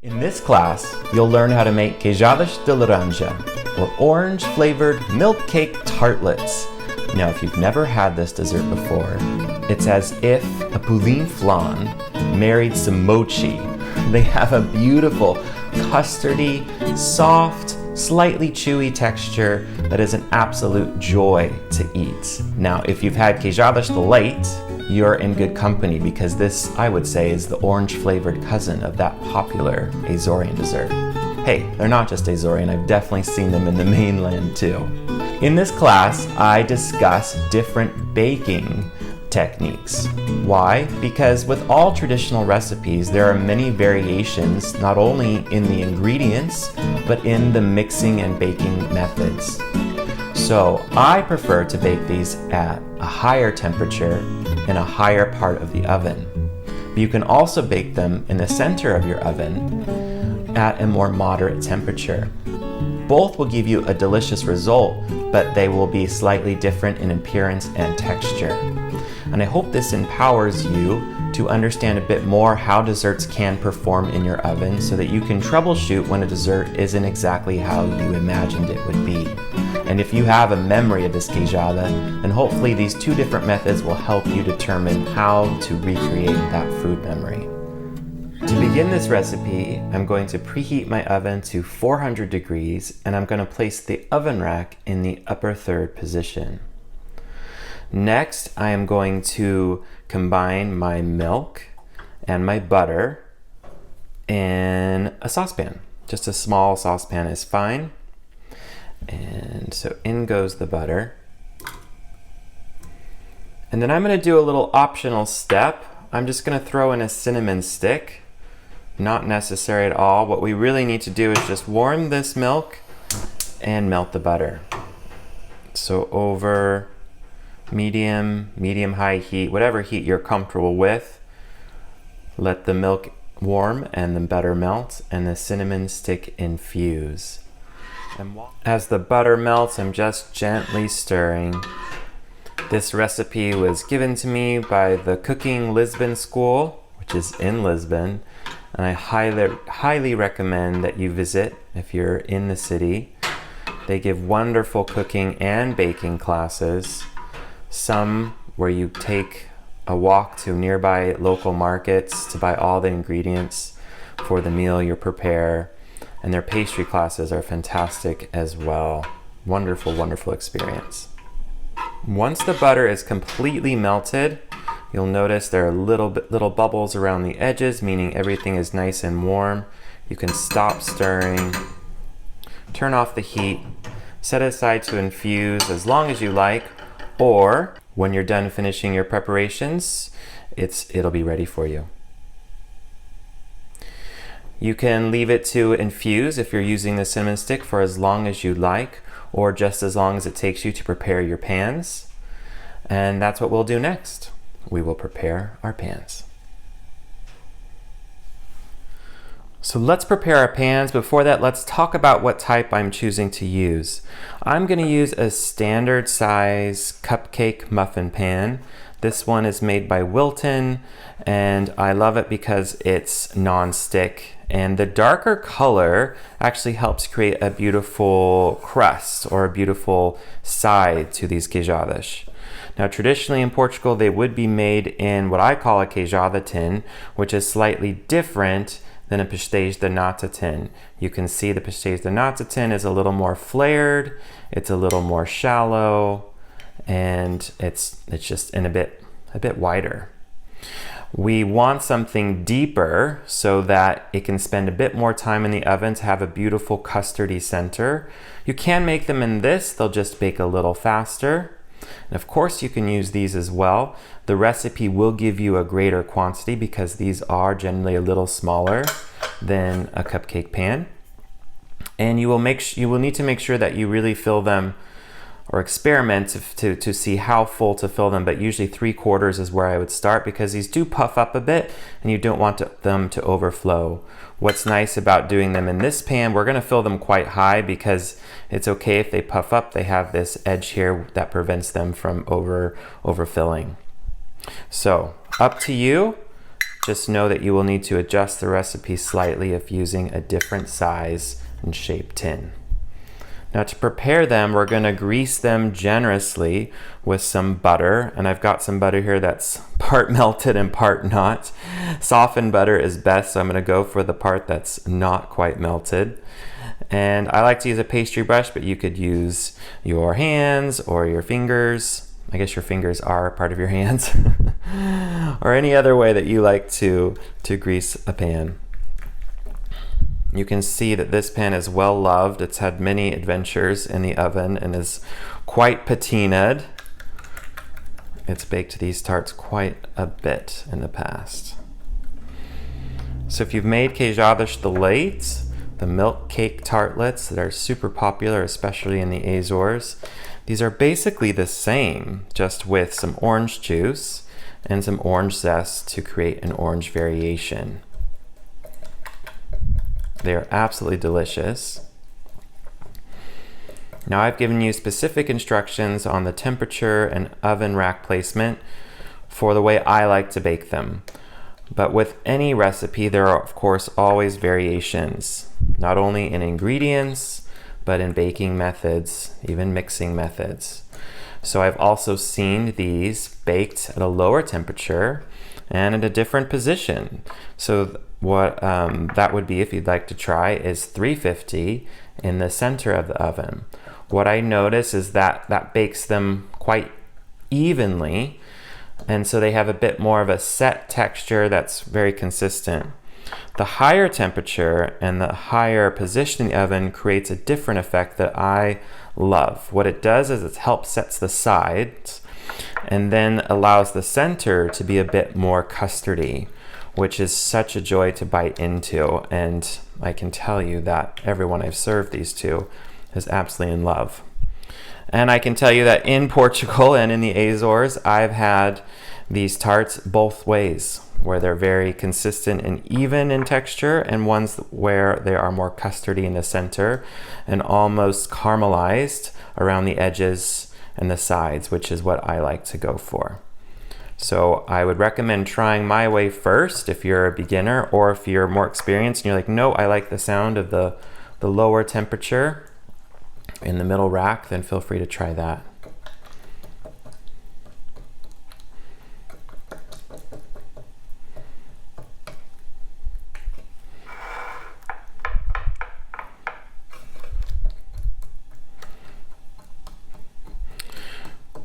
In this class, you'll learn how to make Queijadas de laranja, or orange-flavored milk cake tartlets. Now, if you've never had this dessert before, it's as if a pudding flan married some mochi. They have a beautiful, custardy, soft, slightly chewy texture that is an absolute joy to eat. Now, if you've had Queijadas de leite, you're in good company because this, I would say, is the orange-flavored cousin of that popular Azorean dessert. Hey, they're not just Azorean, I've definitely seen them in the mainland too. In this class, I discuss different baking techniques. Why? Because with all traditional recipes, there are many variations, not only in the ingredients, but in the mixing and baking methods. So I prefer to bake these at a higher temperature in a higher part of the oven. But you can also bake them in the center of your oven at a more moderate temperature. Both will give you a delicious result, but they will be slightly different in appearance and texture. And I hope this empowers you to understand a bit more how desserts can perform in your oven so that you can troubleshoot when a dessert isn't exactly how you imagined it would be. And if you have a memory of this queijada, then hopefully these two different methods will help you determine how to recreate that food memory. To begin this recipe, I'm going to preheat my oven to 400 degrees and I'm going to place the oven rack in the upper third position. Next, I am going to combine my milk and my butter in a saucepan. Just a small saucepan is fine. And so in goes the butter. And then I'm going to do a little optional step. I'm just going to throw in a cinnamon stick. Not necessary at all. What we really need to do is just warm this milk and melt the butter. So over medium-high heat, whatever heat you're comfortable with. Let the milk warm and the butter melt and the cinnamon stick infuse. And as the butter melts, I'm just gently stirring. This recipe was given to me by the Cooking Lisbon School, which is in Lisbon, and I highly recommend that you visit if you're in the city. They give wonderful cooking and baking classes, some where you take a walk to nearby local markets to buy all the ingredients for the meal you prepare. And their pastry classes are fantastic as well. Wonderful, wonderful experience. Once the butter is completely melted, you'll notice there are little bubbles around the edges, meaning everything is nice and warm. You can stop stirring, turn off the heat, set it aside to infuse as long as you like, or when you're done finishing your preparations, it'll be ready for you. You can leave it to infuse if you're using the cinnamon stick for as long as you like, or just as long as it takes you to prepare your pans. And that's what we'll do next. We will prepare our pans. So let's prepare our pans. Before that, let's talk about what type I'm choosing to use. I'm going to use a standard size cupcake muffin pan. This one is made by Wilton, and I love it because it's non-stick. And the darker color actually helps create a beautiful crust or a beautiful side to these queijadas. Now, traditionally in Portugal, they would be made in what I call a queijada tin, which is slightly different than a pastéis de nata tin. You can see the pastéis de nata tin is a little more flared, it's a little more shallow, and it's just a bit wider. We want something deeper so that it can spend a bit more time in the oven to have a beautiful custardy center. You can make them in this, they'll just bake a little faster. And of course you can use these as well. The recipe will give you a greater quantity because these are generally a little smaller than a cupcake pan. And you will need to make sure that you really fill them or experiment to see how full to fill them, but usually 3/4 is where I would start because these do puff up a bit and you don't want them to overflow. What's nice about doing them in this pan, we're gonna fill them quite high because it's okay if they puff up. They have this edge here that prevents them from overfilling. So up to you. Just know that you will need to adjust the recipe slightly if using a different size and shape tin. Now to prepare them, we're going to grease them generously with some butter. And I've got some butter here that's part melted and part not. Softened butter is best, so I'm going to go for the part that's not quite melted. And I like to use a pastry brush, but you could use your hands or your fingers. I guess your fingers are part of your hands. Or any other way that you like to grease a pan. You can see that this pan is well loved. It's had many adventures in the oven and is quite patinaed. It's baked these tarts quite a bit in the past. So if you've made queijadas de leite, the milk cake tartlets that are super popular, especially in the Azores, these are basically the same, just with some orange juice and some orange zest to create an orange variation. They are absolutely delicious. Now I've given you specific instructions on the temperature and oven rack placement for the way I like to bake them. But with any recipe, there are of course always variations, not only in ingredients, but in baking methods, even mixing methods. So I've also seen these baked at a lower temperature and in a different position. So what that would be, if you'd like to try, is 350 in the center of the oven. What I notice is that that bakes them quite evenly, and so they have a bit more of a set texture that's very consistent. The higher temperature and the higher position in the oven creates a different effect that I love. What it does is it helps sets the sides and then allows the center to be a bit more custardy, which is such a joy to bite into. And I can tell you that everyone I've served these to is absolutely in love. And I can tell you that in Portugal and in the Azores, I've had these tarts both ways, where they're very consistent and even in texture, and ones where they are more custardy in the center and almost caramelized around the edges and the sides, which is what I like to go for. So I would recommend trying my way first if you're a beginner, or if you're more experienced and you're like, no, I like the sound of the lower temperature in the middle rack, then feel free to try that.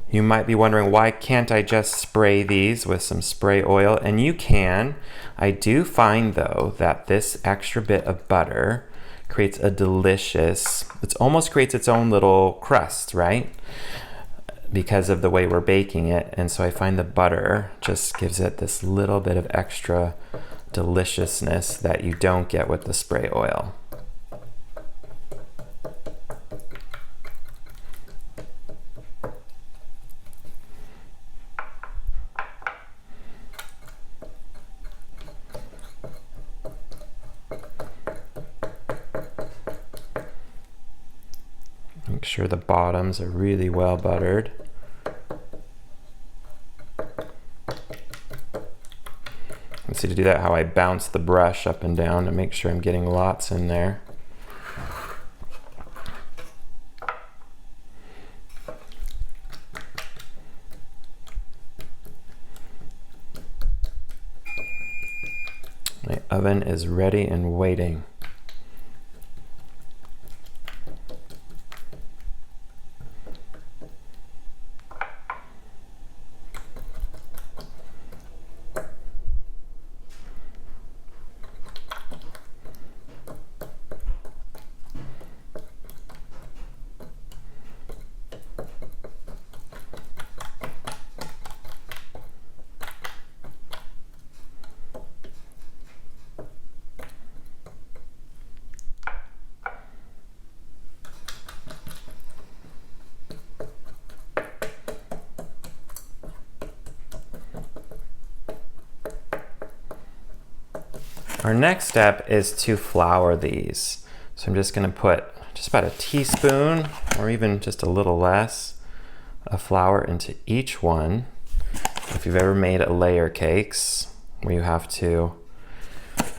You might be wondering, why can't I just spray these with some spray oil? And you can. I do find though that this extra bit of butter creates a delicious, it almost creates its own little crust, right? Because of the way we're baking it. And so I find the butter just gives it this little bit of extra deliciousness that you don't get with the spray oil. Make sure the bottoms are really well buttered. And see, to do that, how I bounce the brush up and down to make sure I'm getting lots in there. My oven is ready and waiting. Our next step is to flour these. So I'm just going to put just about a teaspoon, or even just a little less, of flour into each one. If you've ever made a layer cakes, where you have to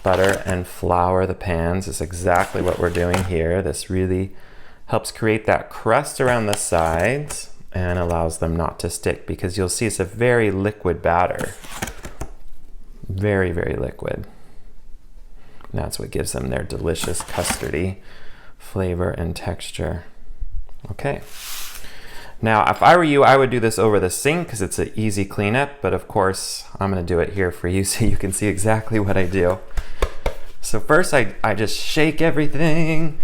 butter and flour the pans is exactly what we're doing here. This really helps create that crust around the sides and allows them not to stick, because you'll see it's a very liquid batter. Very, very liquid. And that's what gives them their delicious custardy flavor and texture. Okay. Now, if I were you, I would do this over the sink because it's an easy cleanup, but of course, I'm gonna do it here for you so you can see exactly what I do. So first, I just shake everything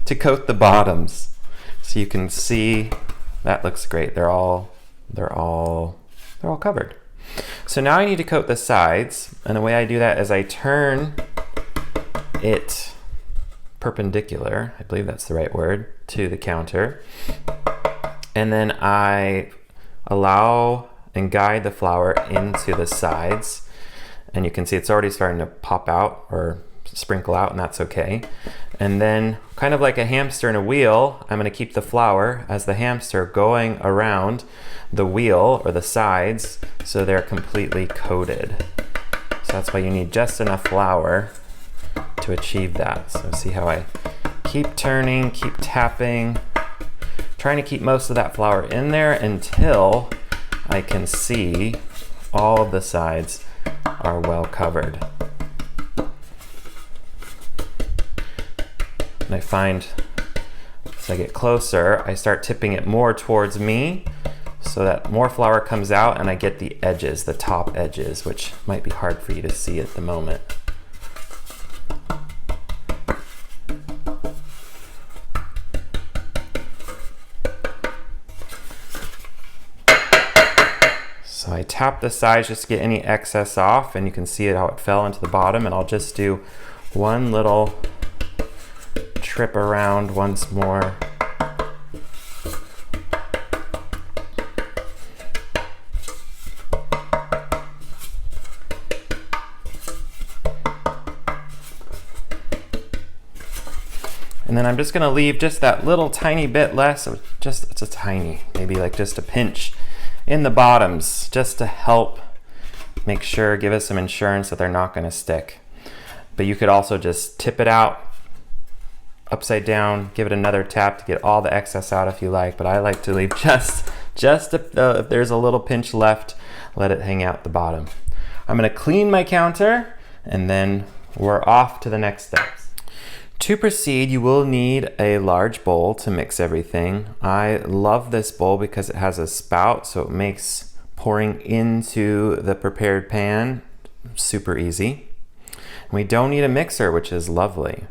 to coat the bottoms. So you can see, that looks great. They're all covered. So now I need to coat the sides, and the way I do that is I turn it perpendicular, I believe that's the right word, to the counter. And then I allow and guide the flour into the sides. And you can see it's already starting to pop out or sprinkle out, and that's okay. And then, kind of like a hamster in a wheel, I'm gonna keep the flour as the hamster going around the wheel or the sides so they're completely coated. So that's why you need just enough flour to achieve that. So see how I keep turning, keep tapping, trying to keep most of that flour in there until I can see all of the sides are well covered. And I find as I get closer, I start tipping it more towards me so that more flour comes out and I get the edges, the top edges, which might be hard for you to see at the moment. So I tap the sides just to get any excess off, and you can see how it fell into the bottom, and I'll just do one little trip around once more. And then I'm just gonna leave just that little tiny bit less, so it's a tiny, maybe like just a pinch in the bottoms, just to help make sure, give us some insurance that they're not gonna stick. But you could also just tip it out upside down, give it another tap to get all the excess out if you like, but I like to leave just if there's a little pinch left, let it hang out the bottom. I'm gonna clean my counter, and then we're off to the next steps. To proceed, you will need a large bowl to mix everything. I love this bowl because it has a spout, so it makes pouring into the prepared pan super easy. And we don't need a mixer, which is lovely.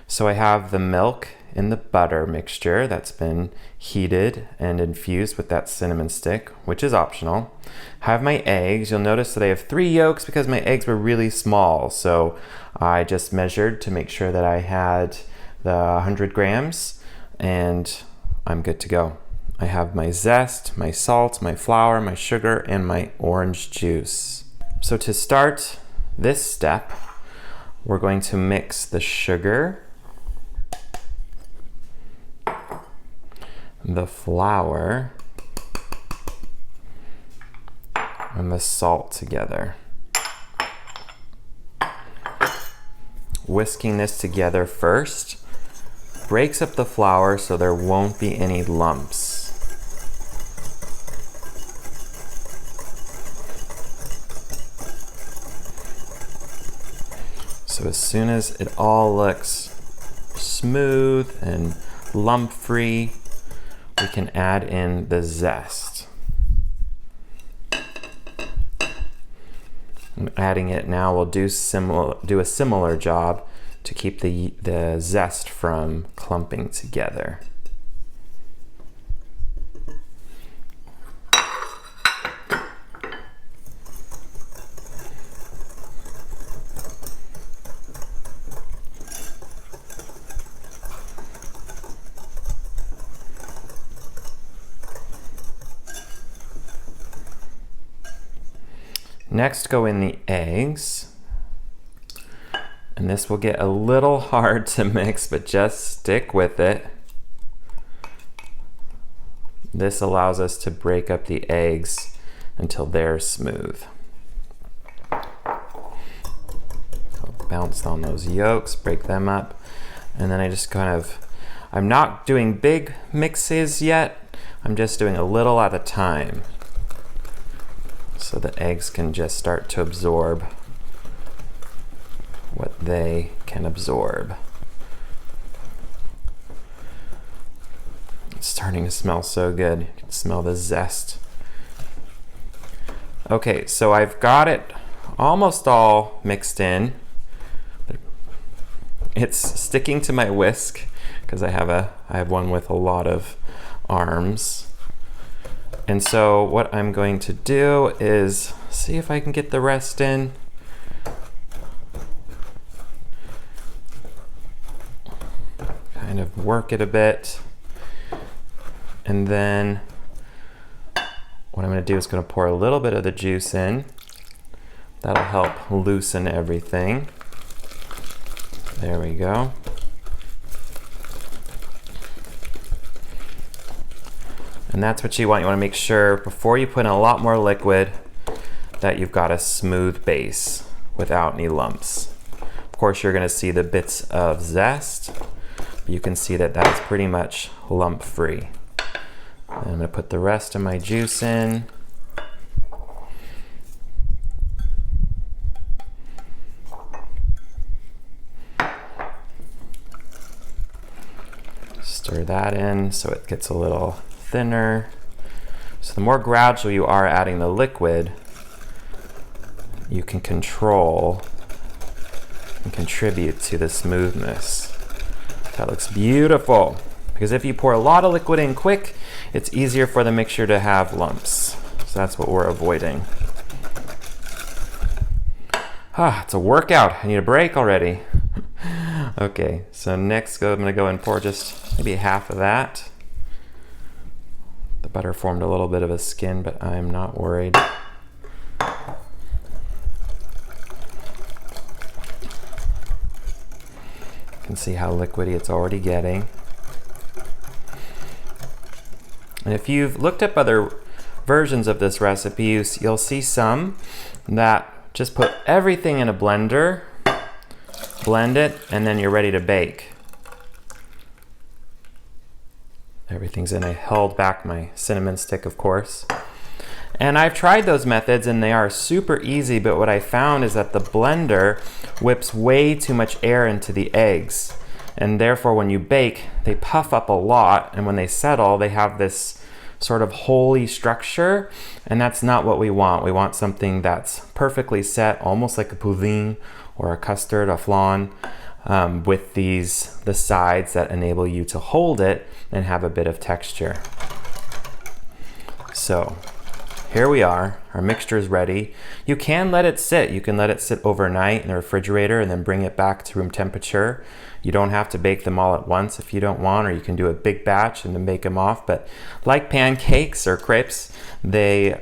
So I have the milk in the butter mixture that's been heated and infused with that cinnamon stick, which is optional. I have my eggs. You'll notice that I have 3 yolks because my eggs were really small. So I just measured to make sure that I had the 100 grams, and I'm good to go. I have my zest, my salt, my flour, my sugar, and my orange juice. So to start this step, we're going to mix the sugar, the flour, and the salt together. Whisking this together first breaks up the flour so there won't be any lumps. So as soon as it all looks smooth and lump-free, we can add in the zest. I'm adding it now will do a similar job to keep the zest from clumping together. Next, go in the eggs, and this will get a little hard to mix, but just stick with it. This allows us to break up the eggs until they're smooth. bounced on those yolks, break them up. And then I just I'm not doing big mixes yet. I'm just doing a little at a time, so the eggs can just start to absorb what they can absorb. It's starting to smell so good. You can smell the zest. Okay, so I've got it almost all mixed in. It's sticking to my whisk because I have one with a lot of arms. And so what I'm going to do is see if I can get the rest in. Kind of work it a bit. And then what I'm going to do is going to pour a little bit of the juice in. That'll help loosen everything. There we go. And that's what you want. You want to make sure before you put in a lot more liquid that you've got a smooth base without any lumps. Of course, you're going to see the bits of zest. You can see that that's pretty much lump free. And I'm going to put the rest of my juice in. Stir that in so it gets a little thinner. So the more gradual you are adding the liquid, you can control and contribute to the smoothness. That looks beautiful, because if you pour a lot of liquid in quick, it's easier for the mixture to have lumps. So that's what we're avoiding. It's a workout. I need a break already. Okay, so next I'm going to go and pour just maybe half of that. The butter formed a little bit of a skin, but I'm not worried. You can see how liquidy it's already getting. And if you've looked up other versions of this recipe, you'll see some that just put everything in a blender, blend it, and then you're ready to bake. Everything's in. I held back my cinnamon stick, of course. And I've tried those methods and they are super easy, but what I found is that the blender whips way too much air into the eggs. And therefore when you bake, they puff up a lot, and when they settle, they have this sort of holy structure, and that's not what we want. We want something that's perfectly set, almost like a pudding or a custard, a flan, with the sides that enable you to hold it and have a bit of texture. So here we are, our mixture is ready. You can let it sit. You can let it sit overnight in the refrigerator and then bring it back to room temperature. You don't have to bake them all at once if you don't want, or you can do a big batch and then bake them off. But like pancakes or crepes, they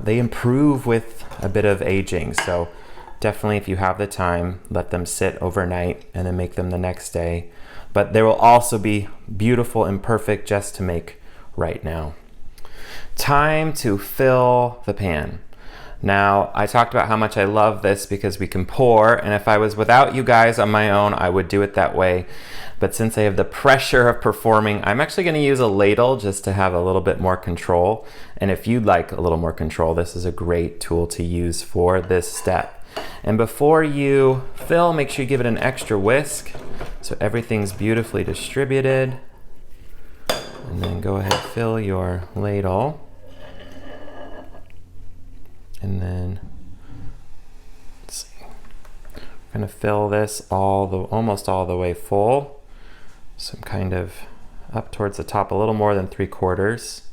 improve with a bit of aging. So definitely, if you have the time, let them sit overnight and then make them the next day. But they will also be beautiful and perfect just to make right now. Time to fill the pan. Now, I talked about how much I love this because we can pour, and if I was without you guys on my own, I would do it that way. But since I have the pressure of performing, I'm actually going to use a ladle just to have a little bit more control. And if you'd like a little more control, this is a great tool to use for this step. And before you fill, make sure you give it an extra whisk so everything's beautifully distributed. And then go ahead, fill your ladle. And then, let's see, I'm going to fill this almost all the way full. So I'm kind of up towards the top, a little more than 3/4.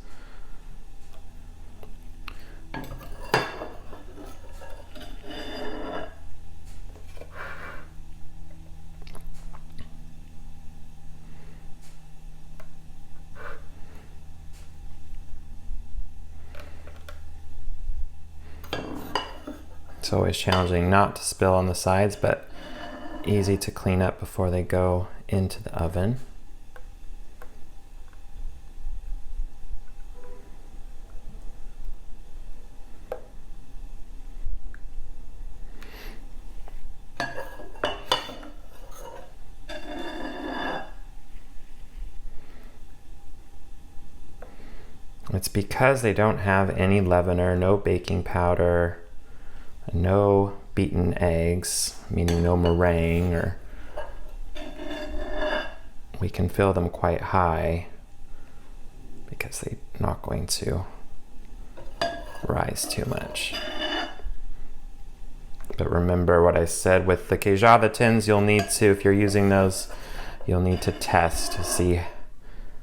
It's always challenging not to spill on the sides, but easy to clean up before they go into the oven. It's because they don't have any leavener, no baking powder, no beaten eggs, meaning no meringue, or we can fill them quite high because they're not going to rise too much. But remember what I said with the Queijada tins, you'll need to, if you're using those, you'll need to test to see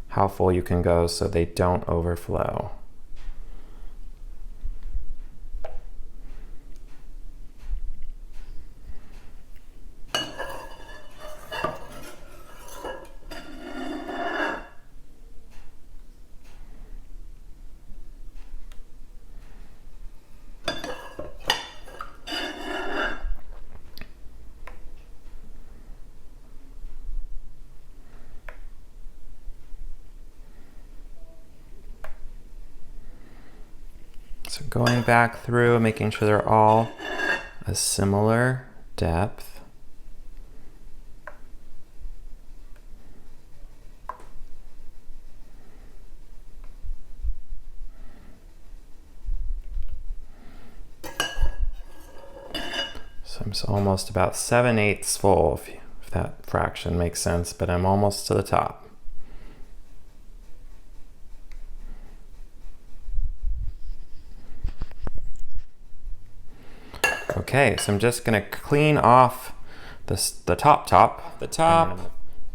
how full you can go so they don't overflow. So going back through, making sure they're all a similar depth. So I'm almost about 7/8 full, if that fraction makes sense, but I'm almost to the top. Okay, so I'm just gonna clean off the top,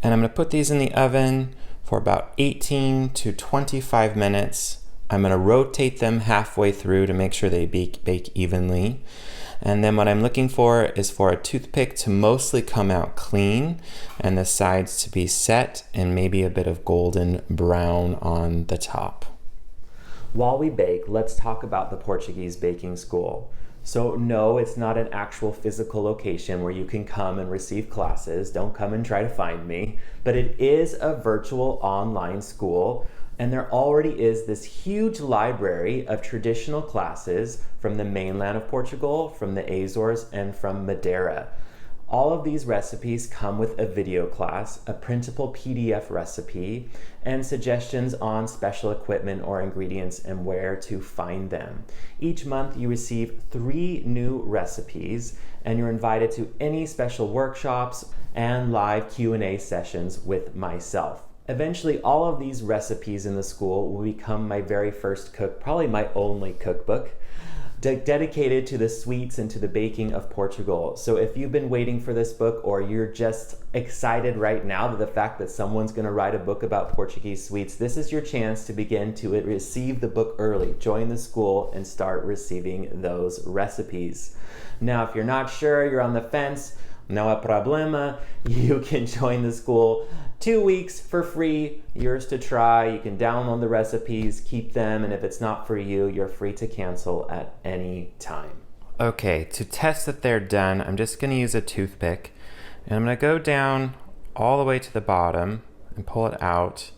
and I'm gonna put these in the oven for about 18 to 25 minutes. I'm gonna rotate them halfway through to make sure they bake evenly. And then what I'm looking for is for a toothpick to mostly come out clean and the sides to be set and maybe a bit of golden brown on the top. While we bake, let's talk about the Portuguese Baking School. So no, it's not an actual physical location where you can come and receive classes. Don't come and try to find me. But it is a virtual online school, and there already is this huge library of traditional classes from the mainland of Portugal, from the Azores, and from Madeira. All of these recipes come with a video class, a printable PDF recipe, and suggestions on special equipment or ingredients and where to find them. Each month you receive 3 new recipes, and you're invited to any special workshops and live Q&A sessions with myself. Eventually, all of these recipes in the school will become my very first probably my only cookbook, dedicated to the sweets and to the baking of Portugal. So if you've been waiting for this book, or you're just excited right now to the fact that someone's gonna write a book about Portuguese sweets, this is your chance to begin to receive the book early. Join the school and start receiving those recipes. Now, if you're not sure, you're on the fence, no problema, you can join the school 2 weeks for free, yours to try. You can download the recipes, keep them, and if it's not for you, you're free to cancel at any time. Okay, to test that they're done, I'm just gonna use a toothpick, and I'm gonna go down all the way to the bottom and pull it out.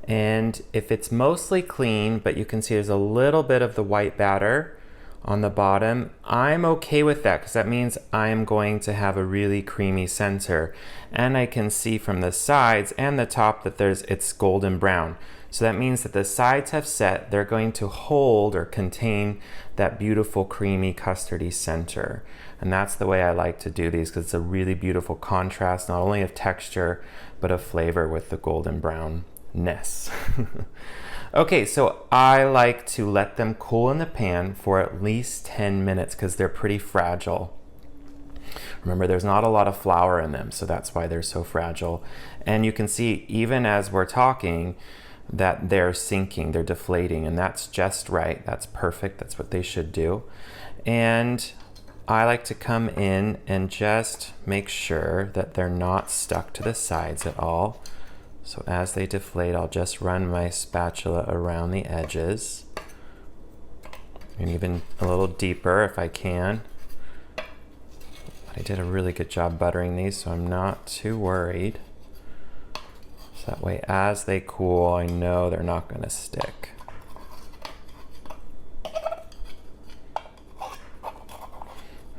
And if it's mostly clean, but you can see there's a little bit of the white batter on the bottom, I'm okay with that because that means I'm going to have a really creamy center, and I can see from the sides and the top that it's golden brown. So that means that the sides have set, they're going to hold or contain that beautiful creamy custardy center. And that's the way I like to do these because it's a really beautiful contrast, not only of texture, but of flavor with the golden brownness. Okay, so I like to let them cool in the pan for at least 10 minutes because they're pretty fragile. Remember, there's not a lot of flour in them, so that's why they're so fragile. And you can see, even as we're talking, that they're sinking, they're deflating, and that's just right. That's perfect. That's what they should do. And I like to come in and just make sure that they're not stuck to the sides at all. So as they deflate, I'll just run my spatula around the edges, and even a little deeper if I can. But I did a really good job buttering these, so I'm not too worried. So that way, as they cool, I know they're not going to stick.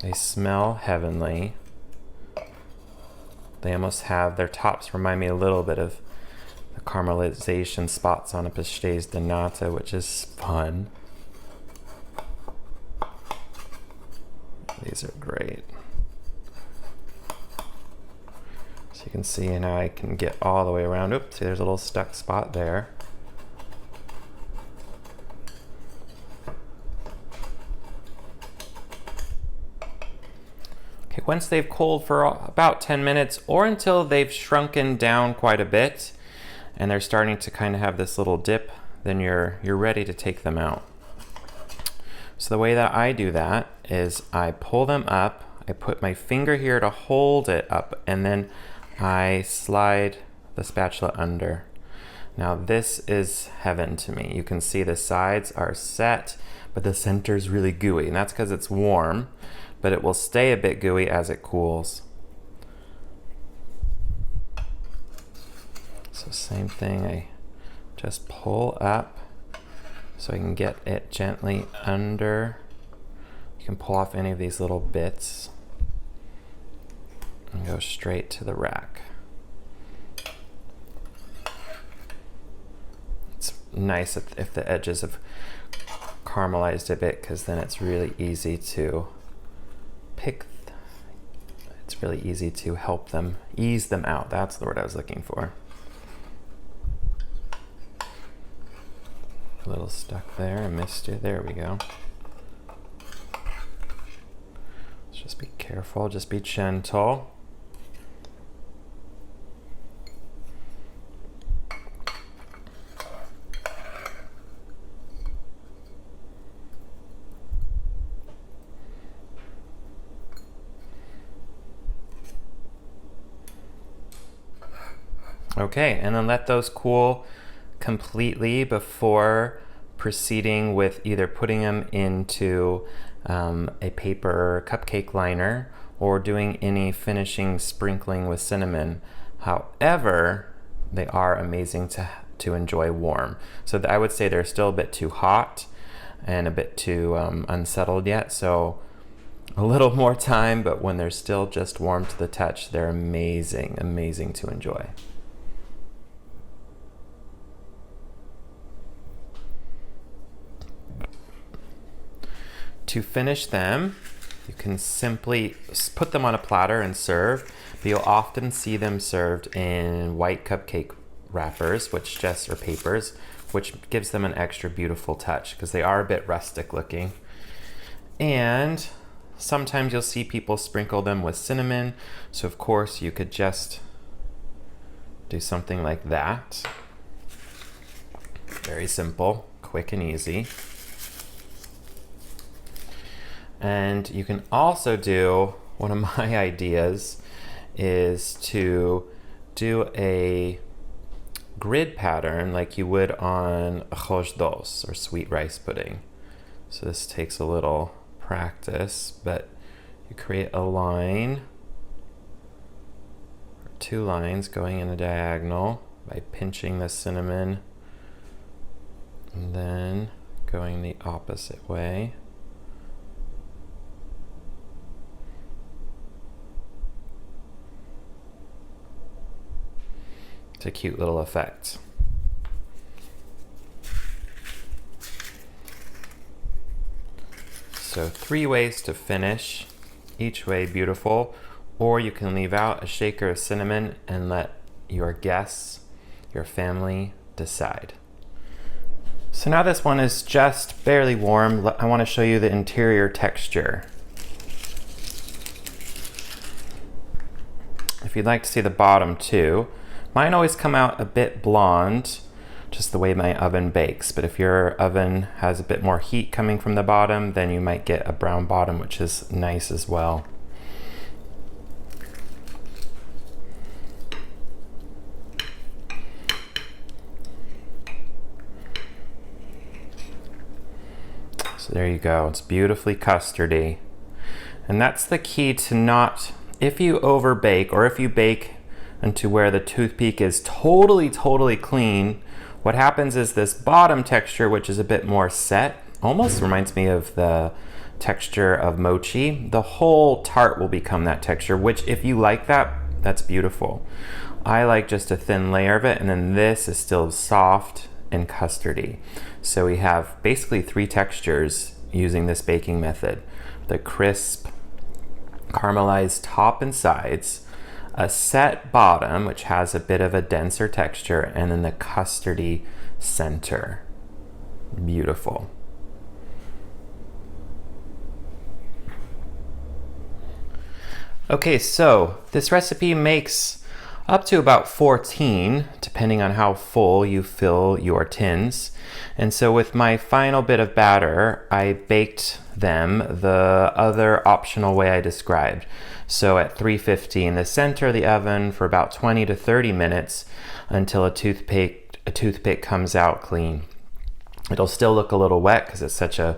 They smell heavenly. They almost have, their tops remind me a little bit of caramelization spots on a pastéis de nata, which is fun. These are great. So you can see now I can get all the way around. Oops, see there's a little stuck spot there. Okay, once they've cooled for about 10 minutes or until they've shrunken down quite a bit and they're starting to kind of have this little dip, then you're ready to take them out. So the way that I do that is I pull them up, I put my finger here to hold it up, and then I slide the spatula under. Now this is heaven to me. You can see the sides are set, but the center is really gooey, and that's because it's warm, but it will stay a bit gooey as it cools. So same thing, I just pull up so I can get it gently under. You can pull off any of these little bits and go straight to the rack. It's nice if the edges have caramelized a bit, because then it's really easy to pick. It's really easy to help them, ease them out. That's the word I was looking for. A little stuck there, I missed it. There we go. Let's just be careful, just be gentle. Okay, and then let those cool completely before proceeding with either putting them into a paper cupcake liner or doing any finishing sprinkling with cinnamon. However, they are amazing to enjoy warm. So I would say they're still a bit too hot and a bit too unsettled yet, so a little more time, but when they're still just warm to the touch, they're amazing, amazing to enjoy. To finish them, you can simply put them on a platter and serve, but you'll often see them served in white cupcake wrappers, or papers, which gives them an extra beautiful touch because they are a bit rustic looking. And sometimes you'll see people sprinkle them with cinnamon, so of course you could just do something like that. Very simple, quick and easy. And you can also do, one of my ideas is to do a grid pattern like you would on arroz doce or sweet rice pudding. So this takes a little practice, but you create a line, or 2 lines going in a diagonal by pinching the cinnamon and then going the opposite way. It's a cute little effect. So 3 ways to finish, each way beautiful, or you can leave out a shaker of cinnamon and let your guests, your family decide. So now this one is just barely warm. I want to show you the interior texture. If you'd like to see the bottom too, mine always come out a bit blonde, just the way my oven bakes. But if your oven has a bit more heat coming from the bottom, then you might get a brown bottom, which is nice as well. So there you go, it's beautifully custardy. And that's the key to not, if you over bake or if you bake and to where the toothpick is totally clean, what happens is this bottom texture, which is a bit more set, almost reminds me of the texture of mochi. The whole tart will become that texture, which if you like that, that's beautiful. I like just a thin layer of it, and then this is still soft and custardy. So we have basically 3 textures using this baking method. The crisp, caramelized top and sides, a set bottom, which has a bit of a denser texture, and then the custardy center. Beautiful. Okay, so this recipe makes up to about 14, depending on how full you fill your tins. And so with my final bit of batter, I baked them the other optional way I described. So at 350 in the center of the oven for about 20 to 30 minutes until a toothpick comes out clean. It'll still look a little wet because it's such a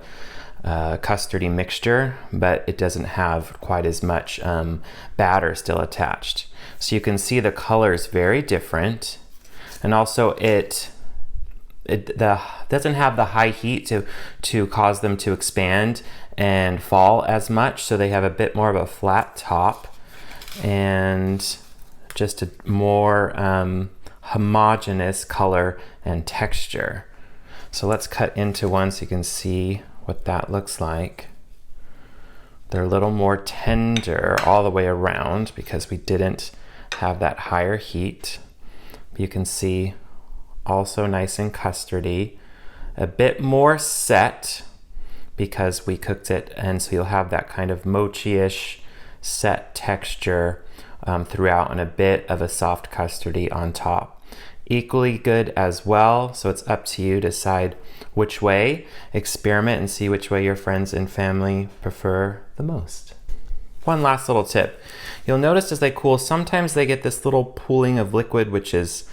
custardy mixture, but it doesn't have quite as much batter still attached. So you can see the color is very different, and also it doesn't have the high heat to cause them to expand and fall as much, so they have a bit more of a flat top and just a more homogeneous color and texture. So let's cut into one so you can see what that looks like. They're a little more tender all the way around because we didn't have that higher heat. You can see also nice and custardy, a bit more set because we cooked it, and so you'll have that kind of mochi-ish set texture throughout, and a bit of a soft custardy on top. Equally good as well, so it's up to you to decide which way. Experiment and see which way your friends and family prefer the most. One last little tip. You'll notice as they cool, sometimes they get this little pooling of liquid, which is,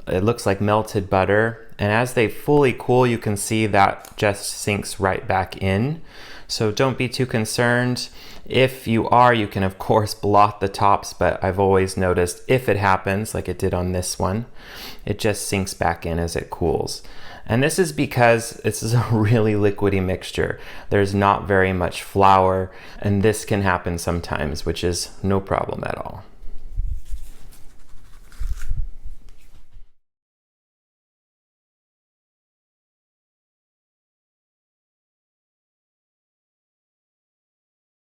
it looks like melted butter. And as they fully cool, you can see that just sinks right back in. So don't be too concerned. If you are, you can of course blot the tops, but I've always noticed if it happens, like it did on this one, it just sinks back in as it cools. And this is because this is a really liquidy mixture. There's not very much flour, and this can happen sometimes, which is no problem at all.